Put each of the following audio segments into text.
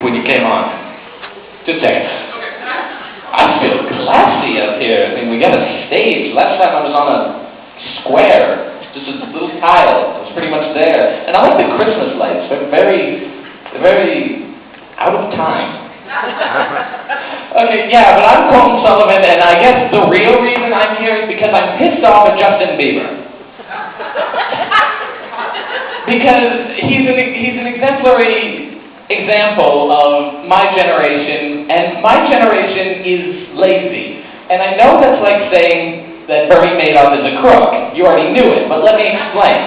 when you came on. Just checking. I feel classy up here. I mean, we got a stage. Last time I was on a square, just a little tile. It was pretty much there. And I like the Christmas lights. They're very out of time. Okay, yeah, but I'm Colton Sullivan, and I guess the real reason I'm here is because I'm pissed off at Justin Bieber. Because he's an exemplary example of my generation, and my generation is lazy. And I know that's like saying that Bernie Madoff is a crook. You already knew it, but let me explain.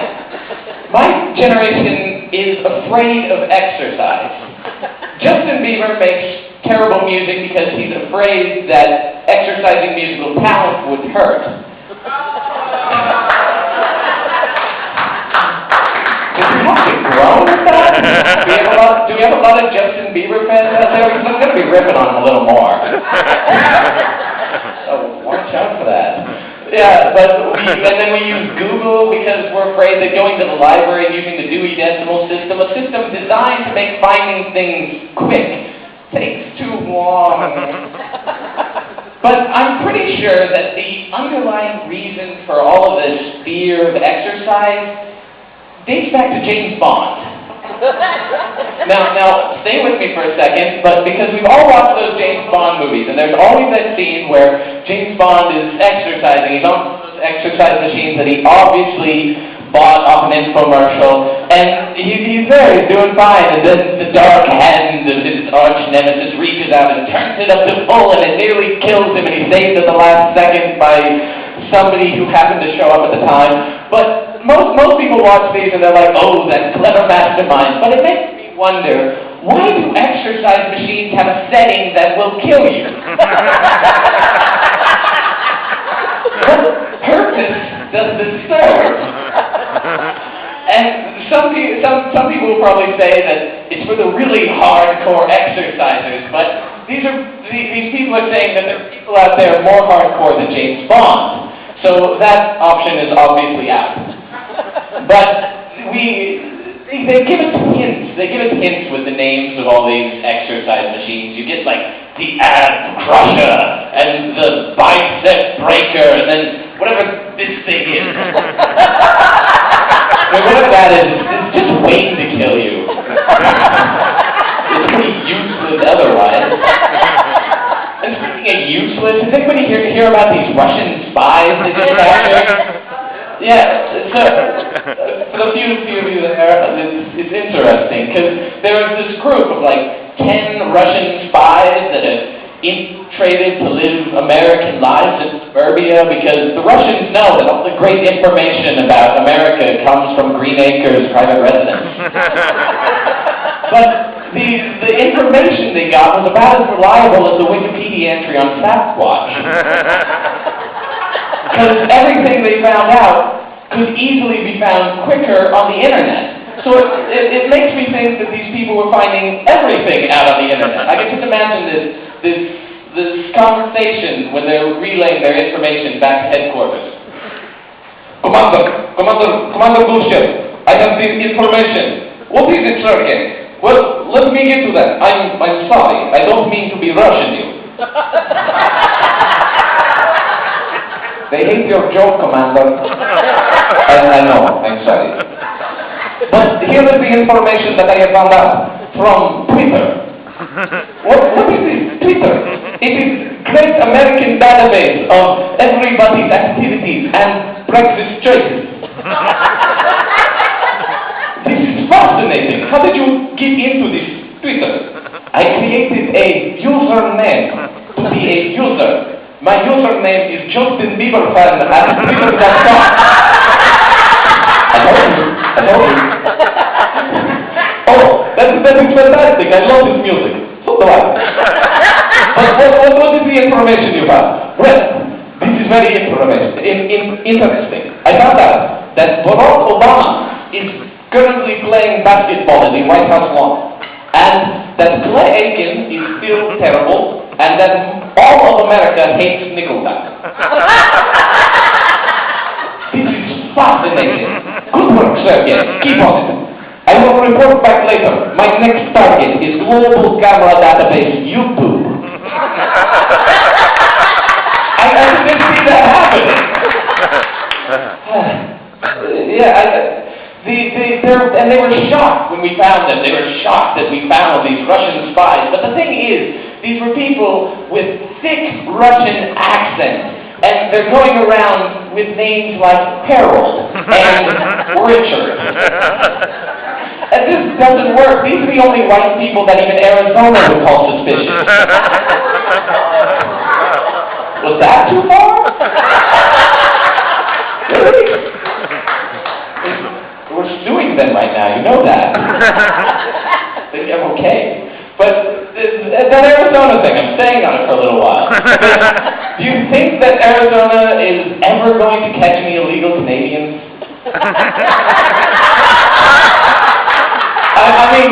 My generation is afraid of exercise. Justin Bieber makes terrible music because he's afraid that exercising musical talent would hurt. Does he have to grow with that? Do we have a lot of Justin Bieber fans out there? Because I'm going to be ripping on him a little more. So watch out for that. Yeah, and then we use Google because we're afraid that going to the library and using the Dewey Decimal System, a system designed to make finding things quick, takes too long. But I'm pretty sure that the underlying reason for all of this fear of exercise dates back to James Bond. Now, stay with me for a second, but because we've all watched those James Bond movies, and there's always that scene where James Bond is exercising. He's on those exercise machines that he obviously bought off an infomercial, and he's there, he's doing fine, and then the dark hand of his arch nemesis reaches out and turns it up to full, and it nearly kills him, and he's saved at the last second by somebody who happened to show up at the time. But most people watch these and they're like, oh, that clever mastermind. But it makes me wonder, why do exercise machines have a setting that will kill you? What purpose does this serve? And some people will probably say that it's for the really hardcore exercisers, but these people are saying that there are people out there more hardcore than James Bond. So that option is obviously out. But they give us hints. They give us hints with the names of all these exercise machines. You get like the ab crusher and the bicep breaker, and then whatever this thing is. Whatever that is, it's just waiting to kill you. It's pretty useless otherwise. And speaking of useless, does anybody hear about these Russian spies that get captured? Yeah, so for the few of you there, it's interesting, because there was this group of like 10 Russian spies that have infiltrated to live American lives in suburbia, because the Russians know that all the great information about America comes from Green Acres private residence. But the information they got was about as reliable as the Wikipedia entry on Sasquatch. Because everything they found out could easily be found quicker on the internet. So it makes me think that these people were finding everything out on the internet. I can just imagine this conversation when they're relaying their information back to headquarters. Commander Bullshit, I have this information. What is it, Sergey? Well, let me get to that. I'm sorry. I don't mean to be rushing you. They hate your joke, Commander. I know, I'm sorry. But here is the information that I have found out from Twitter. What is this? Twitter? It is great American database of everybody's activities and breakfast choices. This is fascinating. How did you get into this Twitter? I created a username to be a user. My username is Justin Bieber fan at Twitter.com. I told you. Oh, that is fantastic. I love this music. So do I. But what is the information you have? Well, this is very interesting. I found out that Barack Obama is currently playing basketball in the White House lawn, and that Clay Aiken is still terrible, and that all of America hates Nickelback. This is fascinating. Good work, sir. Yes, keep on it. I will report back later. My next target is global camera database YouTube. I didn't see that happening. And they were shocked when we found them. They were shocked that we found these Russian spies. But the thing is, these were people with thick Russian accents. And they're going around with names like Harold and Richard. And this doesn't work. These are the only white people that even Arizona would call suspicious. Was that too far? Really? We're suing them right now, you know that. Okay. But that Arizona thing, I'm staying on it for a little while. Do you think that Arizona is ever going to catch any illegal Canadians? I mean,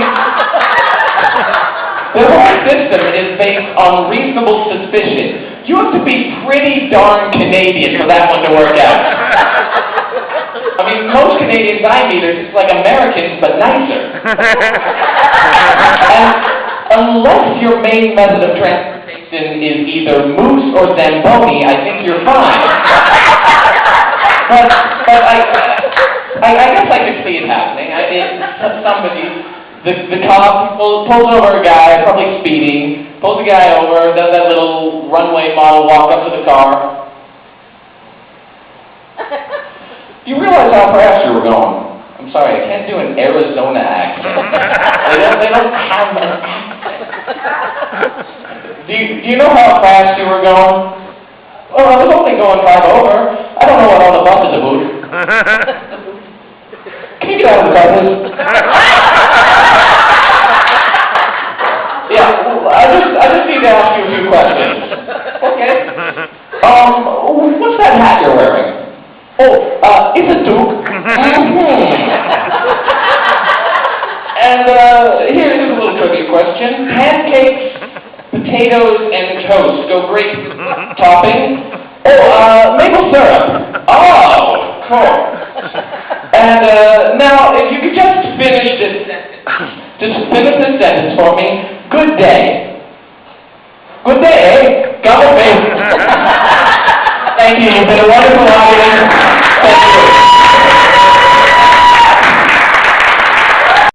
the whole system is based on reasonable suspicion. You have to be pretty darn Canadian for that one to work out. I mean, most Canadians I meet are just like Americans, but nicer. And unless your main method of transportation is either moose or Zamboni, I think you're fine. But I guess I could see it happening. The cop pulls over a guy, probably speeding, pulls the guy over, does that little runway model walk up to the car. Do you realize how fast you were going? I'm sorry, I can't do an Arizona accent. They don't have an accent. Do you know how fast you were going? Well, I was only going 5 over. I don't know what all the buses about. Can you get out of the car, please? Yeah, I just need to ask you a few questions. Okay. What's that hat you're wearing? Oh, it's a toque. And here's a little tricky question. Pancakes, potatoes, and toast go great topping. Oh, maple syrup. Oh, cool. And now, if you could just finish this sentence for me. Good day. Good day, eh? God bless. Thank you. You've been a wonderful